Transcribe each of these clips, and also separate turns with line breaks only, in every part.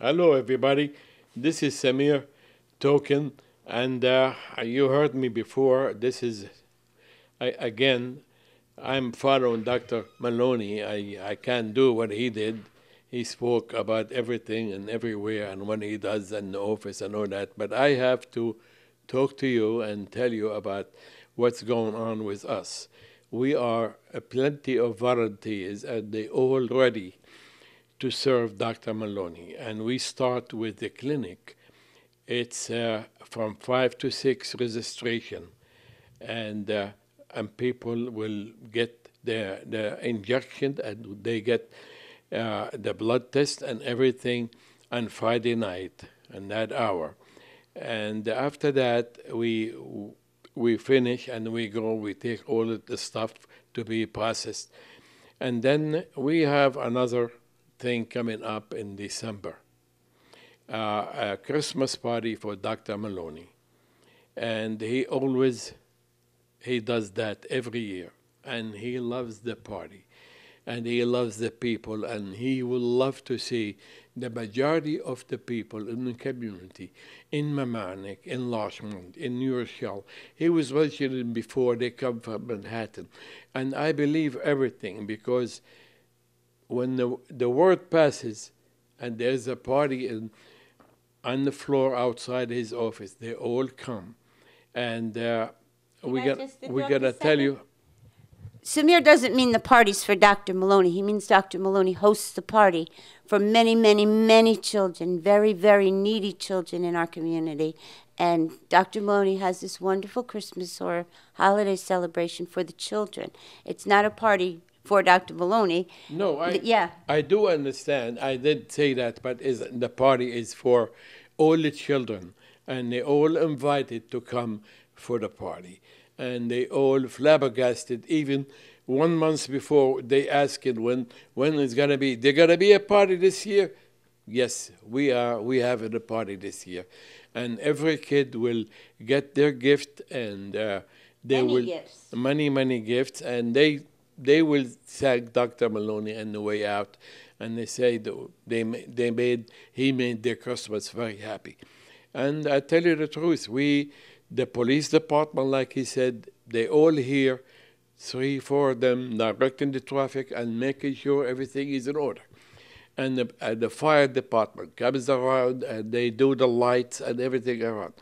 Hello, everybody. This is Samir Token, and you heard me before. Again, I'm following Dr. Maloney. I can't do what he did. He spoke about everything and everywhere and what he does in the office and all that. But I have to talk to you and tell you about what's going on with us. We are plenty of volunteers, and they all ready to serve Dr. Maloney. And we start with the clinic. It's from 5 to 6 registration, and people will get their injection, and they get the blood test and everything on Friday night and that hour. And after that, we finish and we go. We take all of the stuff to be processed, and then we have another thing coming up in December, a Christmas party for Dr. Maloney, and he does that every year, and he loves the party, and he loves the people, and he will love to see the majority of the people in the community, in Mamaroneck, in Larchmont, in New Rochelle. He was mentioning before they come from Manhattan, and I believe everything because when the word passes and there's a party on the floor outside his office, they all come. And we gotta tell you.
Samir doesn't mean the party's for Dr. Maloney. He means Dr. Maloney hosts the party for many, many, many children, very, very needy children in our community. And Dr. Maloney has this wonderful Christmas or holiday celebration for the children. It's not a party for Dr. Maloney.
No,
yeah.
I do understand. I did say that, but the party is for all the children, and they all invited to come for the party, and they all flabbergasted. Even 1 month before, they asked when it's gonna be. There gonna be a party this year? Yes, we are. We having a party this year, and every kid will get their gift, and many gifts, and they will thank Dr. Maloney on the way out, and they say he made their customers very happy. And I tell you the truth, the police department, like he said, they all here, 3, 4 of them, directing the traffic and making sure everything is in order. And the fire department comes around and they do the lights and everything around.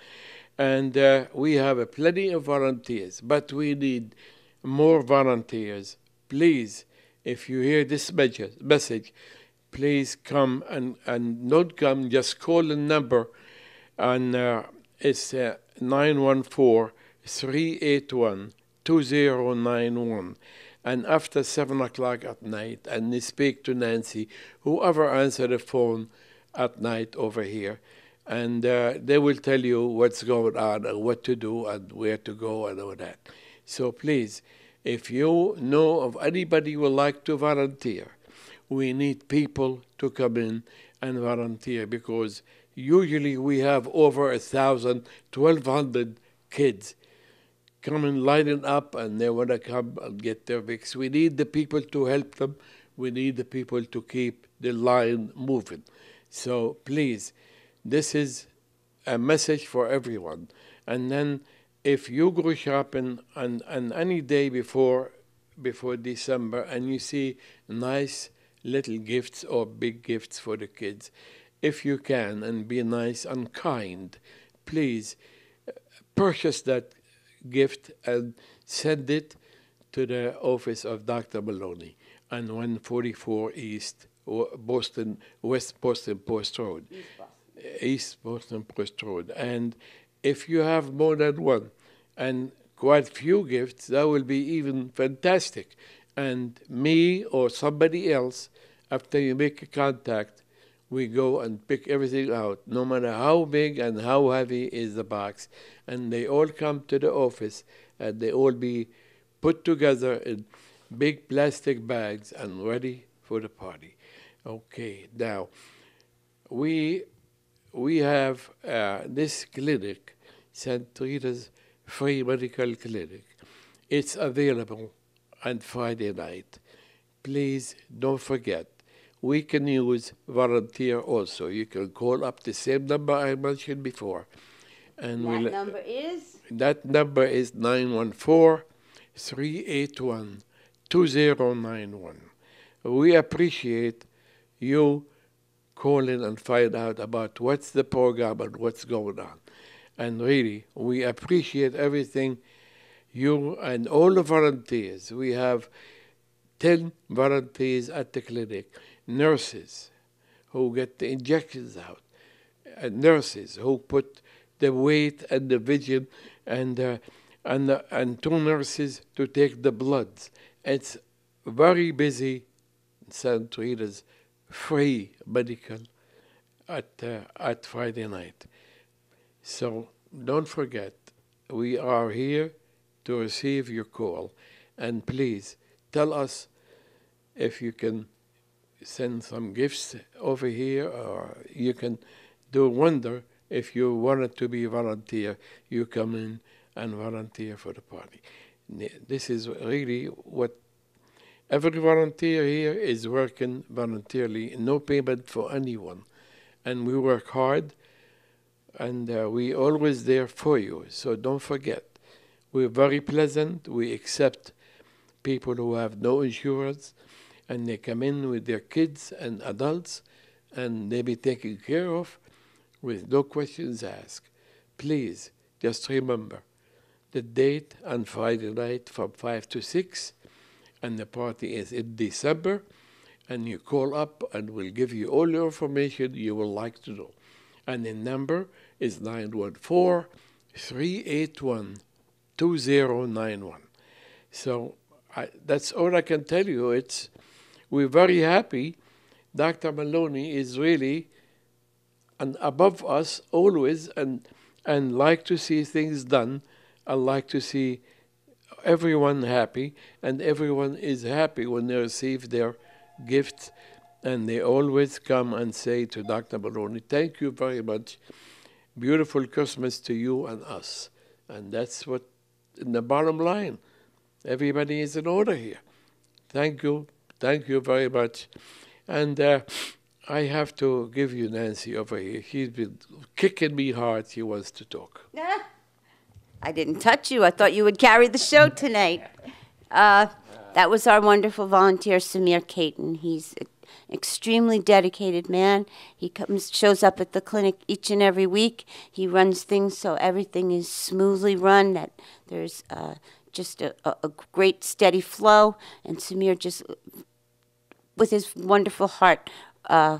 And we have plenty of volunteers, but we need more volunteers. Please, if you hear this message, please come and not come, just call the number, and it's 914-381-2091. And after 7 o'clock at night, and they speak to Nancy, whoever answer the phone at night over here, and they will tell you what's going on and what to do and where to go and all that. So please, if you know of anybody who would like to volunteer, we need people to come in and volunteer, because usually we have over 1,000, 1,200 kids coming lining up, and they want to come and get their fix. We need the people to help them. We need the people to keep the line moving. So please, this is a message for everyone. And then if you go shopping on any day before December and you see nice little gifts or big gifts for the kids, if you can and be nice and kind, please purchase that gift and send it to the office of Dr. Maloney on 144 East West Boston Post Road. East Boston Post Road. And if you have more than one and quite few gifts, that will be even fantastic. And me or somebody else, after you make a contact, we go and pick everything out, no matter how big and how heavy is the box. And they all come to the office, and they all be put together in big plastic bags and ready for the party. Okay, now, we have this clinic, St. Rita's Free Medical Clinic. It's available on Friday night. Please don't forget, we can use volunteer also. You can call up the same number I mentioned before. And that number is 914-381-2091. We appreciate you calling and find out about what's the program and what's going on. And really, we appreciate everything you and all the volunteers. We have 10 volunteers at the clinic, nurses who get the injections out, and nurses who put the weight and the vision, and 2 nurses to take the bloods. It's very busy. St. Rita's free medical at Friday night. So don't forget, we are here to receive your call, and please tell us if you can send some gifts over here, or you can do a wonder. If you wanted to be a volunteer, you come in and volunteer for the party. This is really what every volunteer here is working voluntarily, no payment for anyone. And we work hard, and we always there for you. So don't forget, we're very pleasant. We accept people who have no insurance, and they come in with their kids and adults, and they be taken care of with no questions asked. Please, just remember the date on Friday night from 5 to 6, and the party is in December, and you call up and we'll give you all the information you would like to know. And the number is 914-381-2091. So that's all I can tell you. We're very happy. Dr. Maloney is really above us always, and like to see things done. I like to see everyone happy, and everyone is happy when they receive their gifts, and they always come and say to Dr. Maloney, thank you very much. Beautiful Christmas to you and us. And that's what, in the bottom line, everybody is in order here. Thank you very much. And I have to give you Nancy over here. She's been kicking me hard. She wants to talk.
I didn't touch you. I thought you would carry the show tonight. That was our wonderful volunteer, Samir Caton. He's an extremely dedicated man. He shows up at the clinic each and every week. He runs things so everything is smoothly run, that there's just a great steady flow. And Samir just, with his wonderful heart,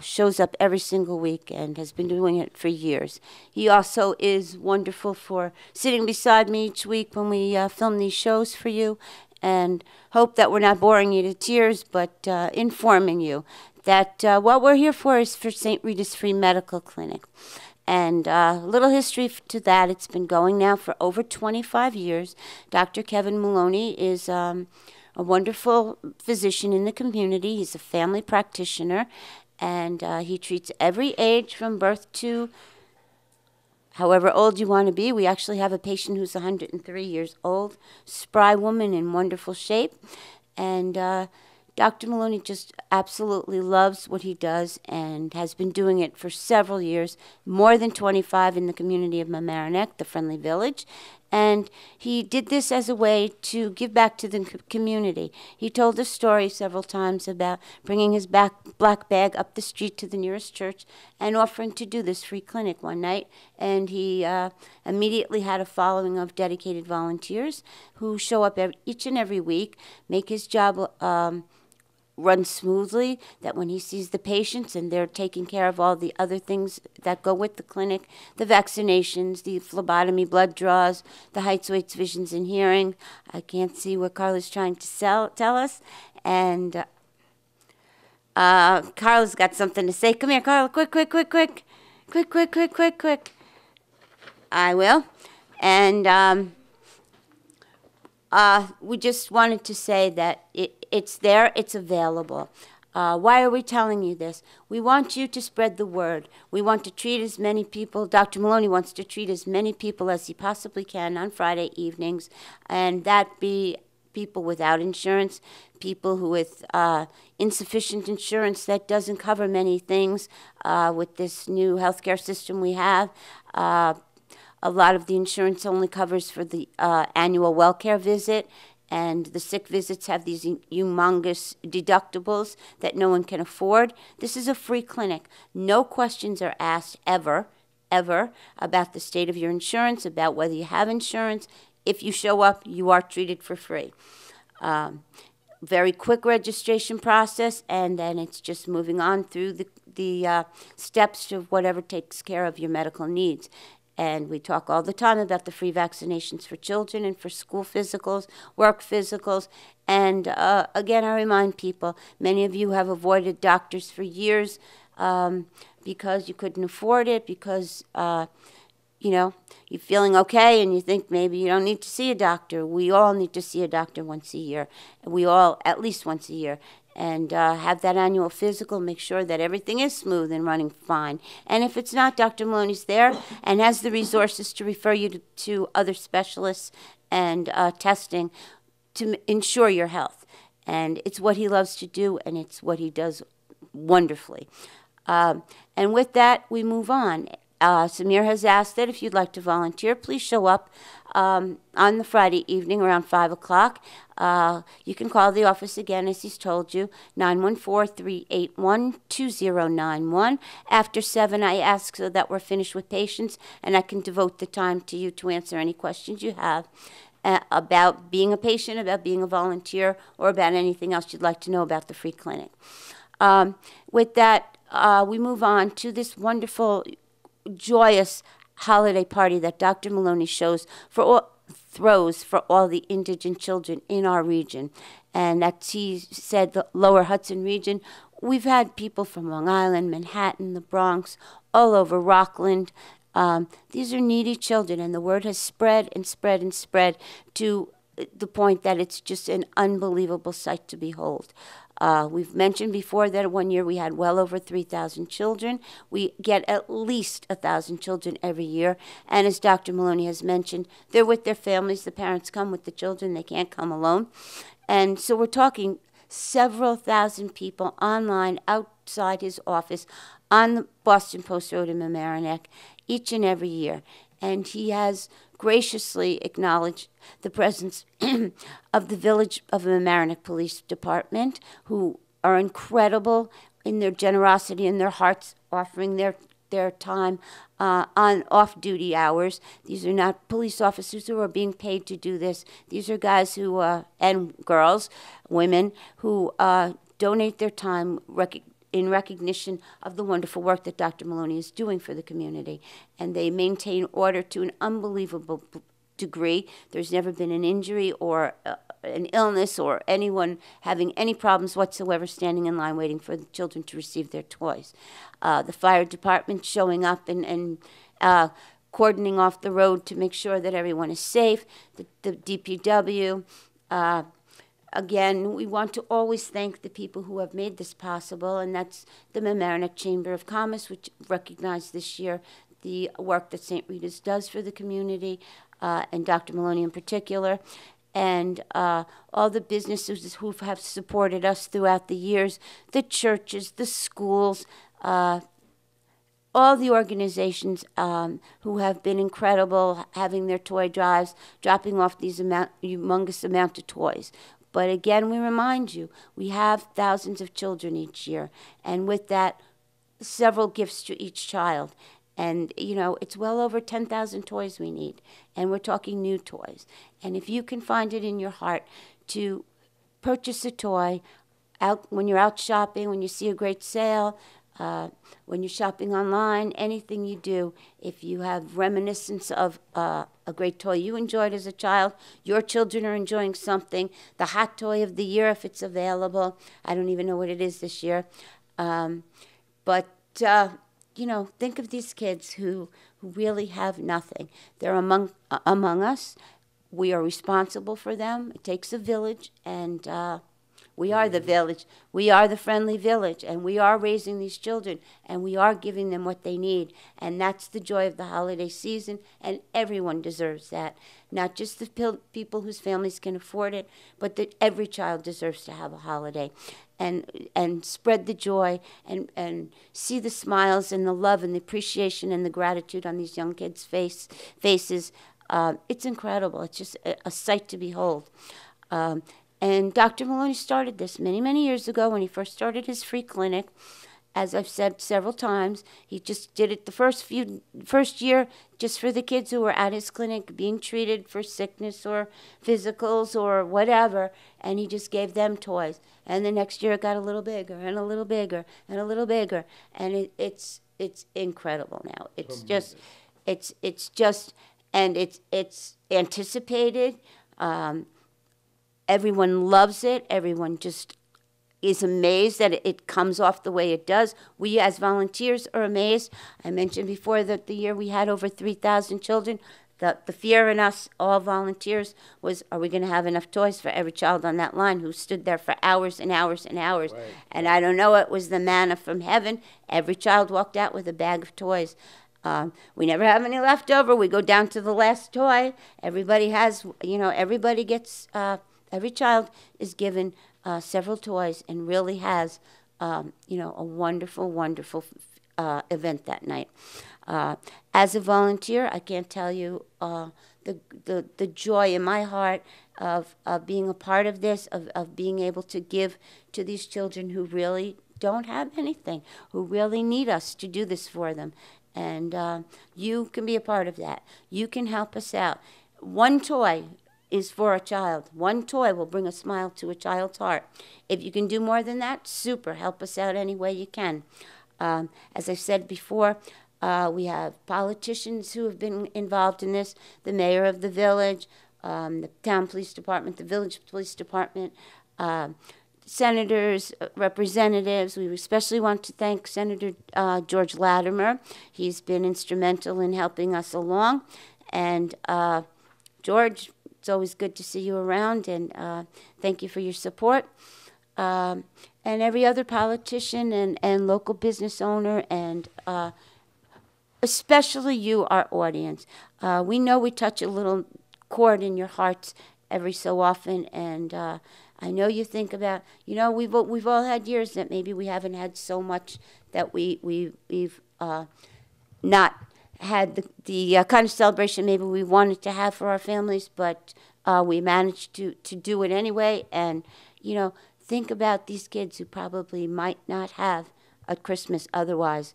shows up every single week and has been doing it for years. He also is wonderful for sitting beside me each week when we film these shows for you, and hope that we're not boring you to tears, but informing you that what we're here for is for St. Rita's Free Medical Clinic. And a little history to that. It's been going now for over 25 years. Dr. Kevin Maloney is a wonderful physician in the community. He's a family practitioner, and he treats every age from birth to however old you want to be. We actually have a patient who's 103 years old, spry woman in wonderful shape. And Dr. Maloney just absolutely loves what he does and has been doing it for several years, more than 25 in the community of Mamaroneck, the friendly village. And he did this as a way to give back to the community. He told a story several times about bringing his black bag up the street to the nearest church and offering to do this free clinic one night. And he immediately had a following of dedicated volunteers who show up each and every week, make his job run smoothly, that when he sees the patients and they're taking care of all the other things that go with the clinic, the vaccinations, the phlebotomy, blood draws, the heights, weights, visions, and hearing. I can't see what Carla's trying to tell us. And Carla's got something to say. Come here, Carla, quick. I will. And we just wanted to say that it's there, it's available. Why are we telling you this? We want you to spread the word. We want to treat as many people. Dr. Maloney wants to treat as many people as he possibly can on Friday evenings, and that be people without insurance, people who with insufficient insurance that doesn't cover many things. With this new healthcare system we have, a lot of the insurance only covers for the annual WellCare visit, and the sick visits have these humongous deductibles that no one can afford. This is a free clinic. No questions are asked ever about the state of your insurance, about whether you have insurance. If you show up, you are treated for free. Very quick registration process, and then it's just moving on through the steps of whatever takes care of your medical needs. And we talk all the time about the free vaccinations for children and for school physicals, work physicals. And again, I remind people, many of you have avoided doctors for years because you couldn't afford it, because you're feeling okay and you think maybe you don't need to see a doctor. We all need to see a doctor once a year. We all, at least once a year. And have that annual physical, make sure that everything is smooth and running fine. And if it's not, Dr. Maloney's there and has the resources to refer you to other specialists and testing to ensure your health. And it's what he loves to do, and it's what he does wonderfully. And with that, we move on. Samir has asked that if you'd like to volunteer, please show up on the Friday evening around 5 o'clock. You can call the office again, as he's told you, 914-381-2091. After 7, I ask so that we're finished with patients, and I can devote the time to you to answer any questions you have about being a patient, about being a volunteer, or about anything else you'd like to know about the free clinic. With that, we move on to this wonderful, joyous holiday party that Dr. Maloney throws for all the indigent children in our region. And that he said the Lower Hudson region. We've had people from Long Island, Manhattan, the Bronx, all over Rockland. These are needy children, and the word has spread and spread and spread to the point that it's just an unbelievable sight to behold. We've mentioned before that 1 year we had well over 3,000 children. We get at least 1,000 children every year. And as Dr. Maloney has mentioned, they're with their families. The parents come with the children. They can't come alone. And so we're talking several thousand people online outside his office on the Boston Post Road in Mamaroneck each and every year. And he has graciously acknowledged the presence of the Village of Mamaroneck Police Department, who are incredible in their generosity and their hearts, offering their time on off-duty hours. These are not police officers who are being paid to do this. These are guys who, and girls, women, who donate their time in recognition of the wonderful work that Dr. Maloney is doing for the community. And they maintain order to an unbelievable degree. There's never been an injury or an illness or anyone having any problems whatsoever standing in line waiting for the children to receive their toys. The fire department showing up and cordoning off the road to make sure that everyone is safe. The DPW. Again, we want to always thank the people who have made this possible, and that's the Mamaroneck Chamber of Commerce, which recognized this year the work that St. Rita's does for the community, and Dr. Maloney in particular, and all the businesses who have supported us throughout the years, the churches, the schools, all the organizations who have been incredible, having their toy drives, dropping off these humongous amount of toys. But again, we remind you, we have thousands of children each year, and with that, several gifts to each child. And, it's well over 10,000 toys we need, and we're talking new toys. And if you can find it in your heart to purchase a toy when you're out shopping, when you see a great sale, when you're shopping online, anything you do, if you have reminiscence of a great toy you enjoyed as a child, your children are enjoying something, the hot toy of the year if it's available. I don't even know what it is this year. But think of these kids who really have nothing. They're among us. We are responsible for them. It takes a village, and We are the village. We are the friendly village, and we are raising these children, and we are giving them what they need. And that's the joy of the holiday season, and everyone deserves that. Not just the people whose families can afford it, but that every child deserves to have a holiday. And spread the joy and see the smiles and the love and the appreciation and the gratitude on these young kids' faces. It's incredible. It's just a sight to behold. And Dr. Maloney started this many, many years ago when he first started his free clinic. As I've said several times, he just did it the first year just for the kids who were at his clinic being treated for sickness or physicals or whatever, and he just gave them toys. And the next year it got a little bigger and a little bigger and a little bigger, and it's incredible now. It's just and it's anticipated. Everyone loves it. Everyone just is amazed that it comes off the way it does. We as volunteers are amazed. I mentioned before that the year we had over 3,000 children. The fear in us, all volunteers, was, are we going to have enough toys for every child on that line who stood there for hours and hours and hours? Right. And I don't know, it was the manna from heaven. Every child walked out with a bag of toys. We never have any left over. We go down to the last toy. Everybody has, everybody gets, every child is given several toys and really has, a wonderful, wonderful event that night. As a volunteer, I can't tell you the joy in my heart of being a part of this, of being able to give to these children who really don't have anything, who really need us to do this for them. And you can be a part of that. You can help us out. One toy is for a child. One toy will bring a smile to a child's heart. If you can do more than that, super. Help us out any way you can. As I said before, we have politicians who have been involved in this, the mayor of the village, the town police department, the village police department, senators, representatives. We especially want to thank Senator George Latimer. He's been instrumental in helping us along. And George, it's always good to see you around, and thank you for your support. And every other politician and local business owner, and especially you, our audience. We know we touch a little chord in your hearts every so often, and I know you think about, we've all had years that maybe we haven't had so much, that we've not had the kind of celebration maybe we wanted to have for our families, but we managed to do it anyway. And, think about these kids who probably might not have a Christmas otherwise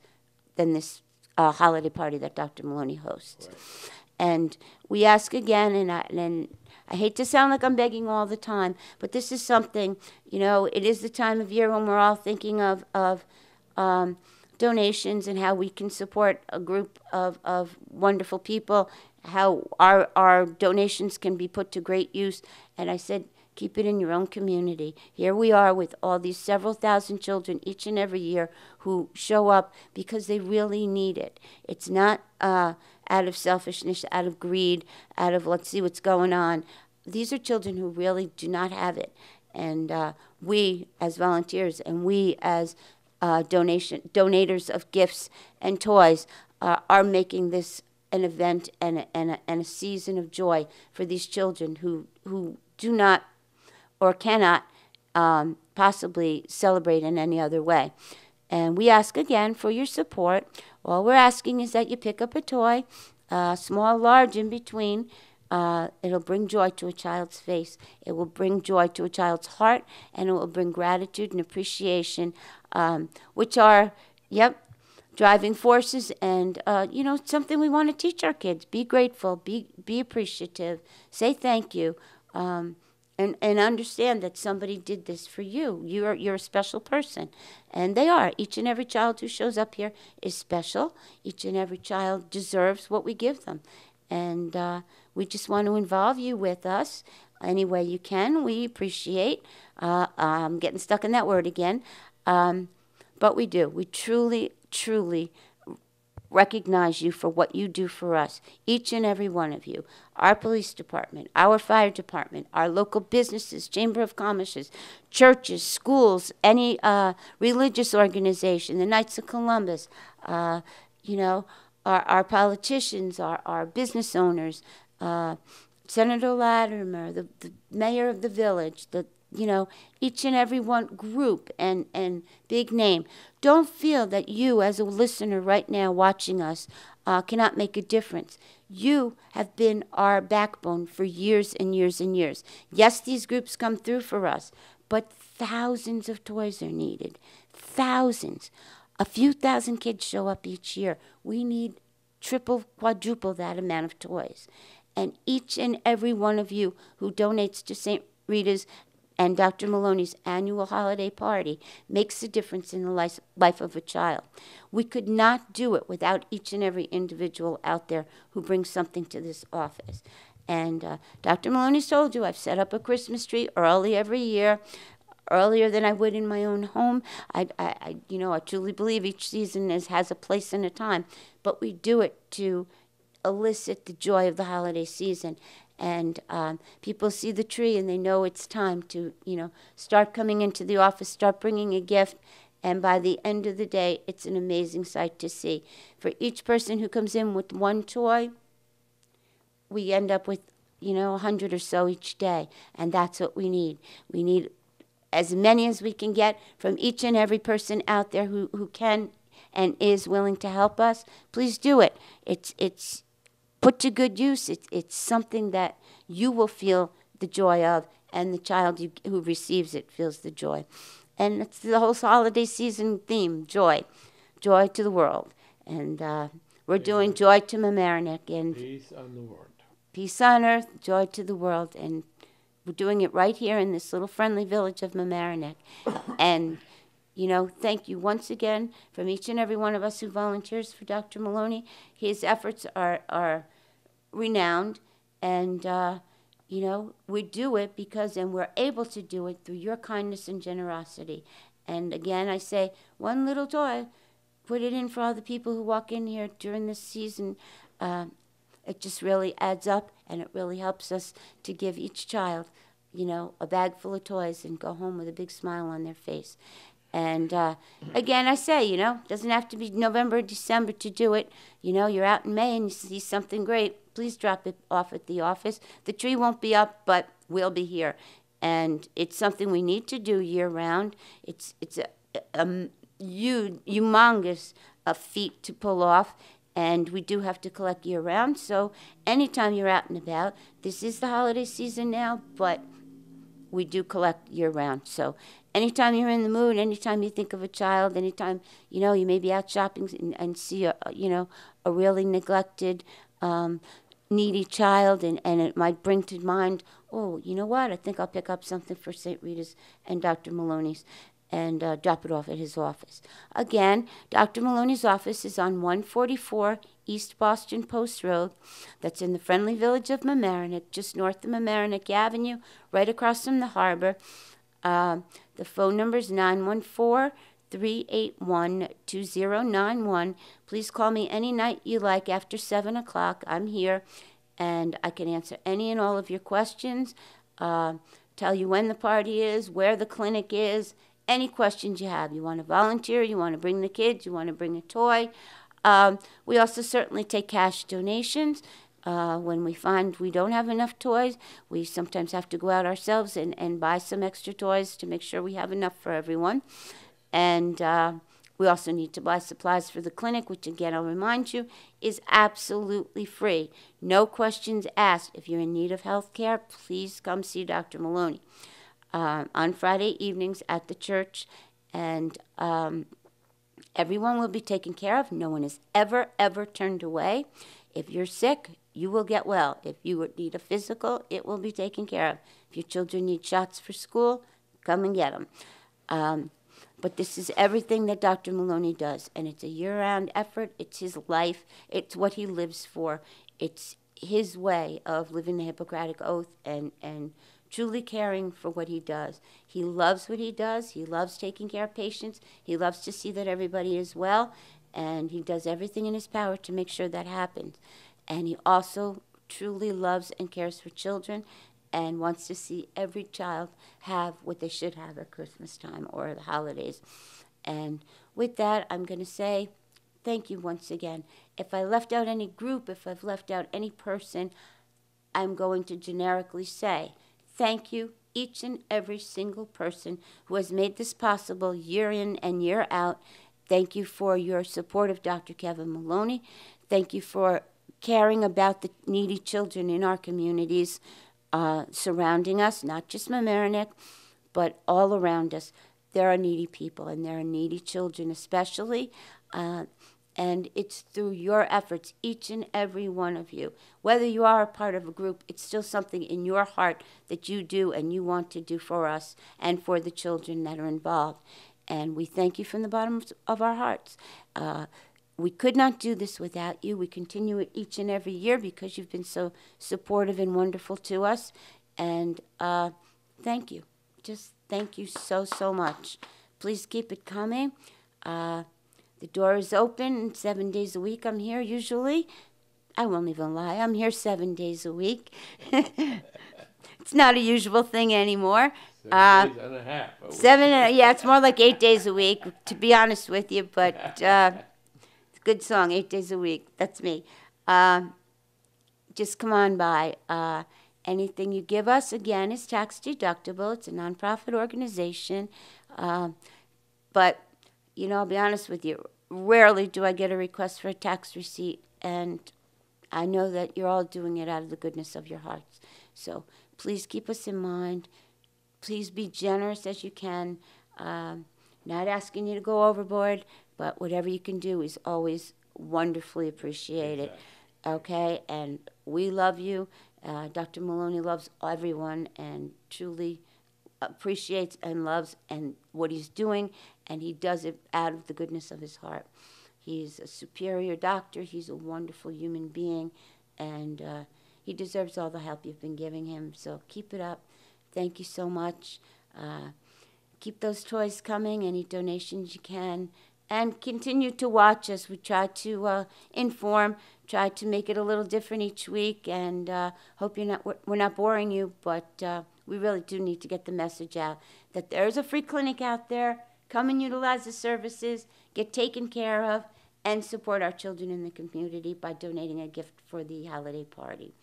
than this holiday party that Dr. Maloney hosts. Right. And we ask again, and I hate to sound like I'm begging all the time, but this is something, it is the time of year when we're all thinking of donations and how we can support a group of wonderful people, how our donations can be put to great use. And I said, keep it in your own community. Here we are with all these several thousand children each and every year who show up because they really need it. It's not out of selfishness, out of greed, out of let's see what's going on. These are children who really do not have it. And we as volunteers and we as donators of gifts and toys are making this an event and a season of joy for these children who do not or cannot possibly celebrate in any other way. And we ask again for your support. All we're asking is that you pick up a toy, small, large, in between. It'll bring joy to a child's face. It will bring joy to a child's heart, and it will bring gratitude and appreciation, which are, driving forces, and something we want to teach our kids. Be grateful, be appreciative, say thank you, and understand that somebody did this for you. You're a special person, and they are. Each and every child who shows up here is special. Each and every child deserves what we give them, and we just want to involve you with us any way you can. We appreciate. I'm getting stuck in that word again, but we do. We truly recognize you for what you do for us, each and every one of you, our police department, our fire department, our local businesses, Chamber of Commerce, churches, schools, any religious organization, the Knights of Columbus, you know, our politicians, our business owners, Senator Latimer, the mayor of the village, you know, each and every one group and big name. Don't feel that you, as a listener right now watching us, cannot make a difference. You have been our backbone for years and years and years. Yes, these groups come through for us, but thousands of toys are needed. Thousands. A few thousand kids show up each year. We need triple, quadruple that amount of toys. And each and every one of you who donates to St. Rita's and Dr. Maloney's annual holiday party makes a difference in the life of a child. We could not do it without each and every individual out there who brings something to this office. And Dr. Maloney told you I've set up a Christmas tree early every year, earlier than I would in my own home. I truly believe each season has a place and a time, but we do it to elicit the joy of the holiday season. And people see the tree and they know it's time to, start coming into the office, start bringing a gift. And by the end of the day, it's an amazing sight to see. For each person who comes in with one toy, we end up with, 100 or so each day. And that's what we need. We need as many as we can get from each and every person out there who can and is willing to help us. Please do it. It's put to good use. It's something that you will feel the joy of, and the child who receives it feels the joy. And it's the whole holiday season theme, joy. Joy to the world. And we're doing joy to Mamaroneck. And
peace on the world.
Peace on earth, joy to the world. And we're doing it right here in this little friendly village of Mamaroneck. And thank you once again from each and every one of us who volunteers for Dr. Maloney. His efforts are renowned, and, we do it and we're able to do it through your kindness and generosity. And again, I say, one little toy, put it in for all the people who walk in here during this season. It just really adds up, and it really helps us to give each child, a bag full of toys and go home with a big smile on their face. And again, I say, doesn't have to be November or December to do it. You're out in May and you see something great, please drop it off at the office. The tree won't be up, but we'll be here. And it's something we need to do year-round. It's a humongous feat to pull off, and we do have to collect year-round. So anytime you're out and about, this is the holiday season now, but we do collect year-round. So anytime you're in the mood, anytime you think of a child, anytime, you may be out shopping and see a really neglected, needy child, and it might bring to mind, oh, you know what, I think I'll pick up something for St. Rita's and Dr. Maloney's and drop it off at his office. Again, Dr. Maloney's office is on 144 East Boston Post Road. That's in the friendly village of Mamaroneck, just north of Mamaroneck Avenue, right across from the harbor. The phone number is 914-381-2091. Please call me any night you like after 7 o'clock. I'm here, and I can answer any and all of your questions, tell you when the party is, where the clinic is, any questions you have. You want to volunteer, you want to bring the kids, you want to bring a toy. We also certainly take cash donations. When we find we don't have enough toys, we sometimes have to go out ourselves and buy some extra toys to make sure we have enough for everyone. And we also need to buy supplies for the clinic, which again, I'll remind you, is absolutely free. No questions asked. If you're in need of health care, please come see Dr. Maloney on Friday evenings at the church. And everyone will be taken care of. No one is ever turned away. If you're sick, you will get well. If you need a physical, it will be taken care of. If your children need shots for school, come and get them. But this is everything that Dr. Maloney does, and it's a year-round effort. It's his life. It's what he lives for. It's his way of living the Hippocratic Oath and truly caring for what he does. He loves what he does. He loves taking care of patients. He loves to see that everybody is well. and he does everything in his power to make sure that happens. And he also truly loves and cares for children and wants to see every child have what they should have at Christmas time or the holidays. And with that, I'm going to say thank you once again. If I left out any group, if I've left out any person, I'm going to generically say thank you, each and every single person who has made this possible year in and year out. Thank you for your support of Dr. Kevin Maloney. Thank you for caring about the needy children in our communities surrounding us, not just Mamaroneck, but all around us. There are needy people, and there are needy children especially, and it's through your efforts, each and every one of you. Whether you are a part of a group, it's still something in your heart that you do and you want to do for us and for the children that are involved. And we thank you from the bottom of our hearts. We could not do this without you. We continue it each and every year because you've been so supportive and wonderful to us. And thank you. Just thank you so, so much. Please keep it coming. The door is open 7 days a week. I'm here usually. I won't even lie. I'm here 7 days a week. It's not a usual thing anymore.
7 days and a half.
Yeah, it's more like 8 days a week, to be honest with you. But it's a good song, 8 days a week. That's me. Just come on by. Anything you give us, again, is tax deductible. It's a nonprofit organization. But, I'll be honest with you, rarely do I get a request for a tax receipt. And I know that you're all doing it out of the goodness of your hearts. So please keep us in mind. Please be generous as you can. Not asking you to go overboard, but whatever you can do is always wonderfully appreciated. Exactly. Okay? And we love you. Dr. Maloney loves everyone and truly appreciates and loves and what he's doing, and he does it out of the goodness of his heart. He's a superior doctor. He's a wonderful human being, and he deserves all the help you've been giving him. So keep it up. Thank you so much. Keep those toys coming, any donations you can, and continue to watch us. We try to inform, try to make it a little different each week, and hope we're not boring you, but we really do need to get the message out that there's a free clinic out there. Come and utilize the services, get taken care of, and support our children in the community by donating a gift for the holiday party.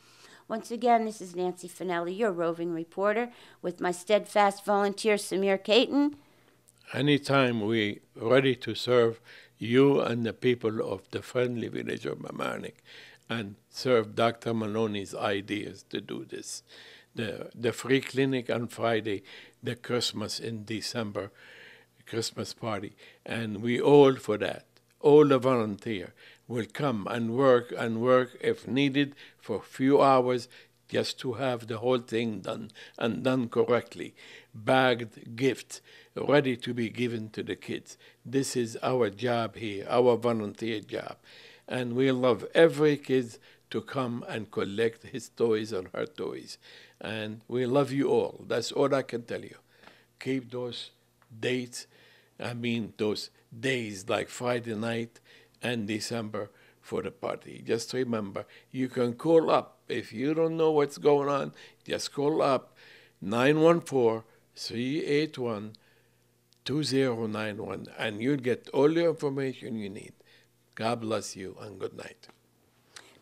Once again, this is Nancy Finelli, your roving reporter, with my steadfast volunteer, Samir Caton.
Anytime we're ready to serve you and the people of the friendly village of Mamaroneck and serve Dr. Maloney's ideas to do this. The free clinic on Friday, the Christmas in December, Christmas party, and we all for that. All the volunteer will come and work if needed for a few hours just to have the whole thing done and done correctly. Bagged gift ready to be given to the kids. This is our job here, our volunteer job. And we love every kid to come and collect his toys and her toys. And we love you all. That's all I can tell you. Keep those dates, those days like Friday night and December for the party. Just remember, you can call up. If you don't know what's going on, just call up 914-381-2091, and you'll get all the information you need. God bless you, and good night.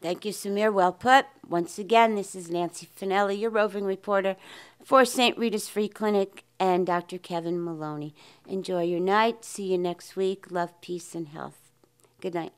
Thank you, Samir. Well put. Once again, this is Nancy Finelli, your roving reporter for St. Rita's Free Clinic and Dr. Kevin Maloney. Enjoy your night. See you next week. Love, peace, and health. Good night.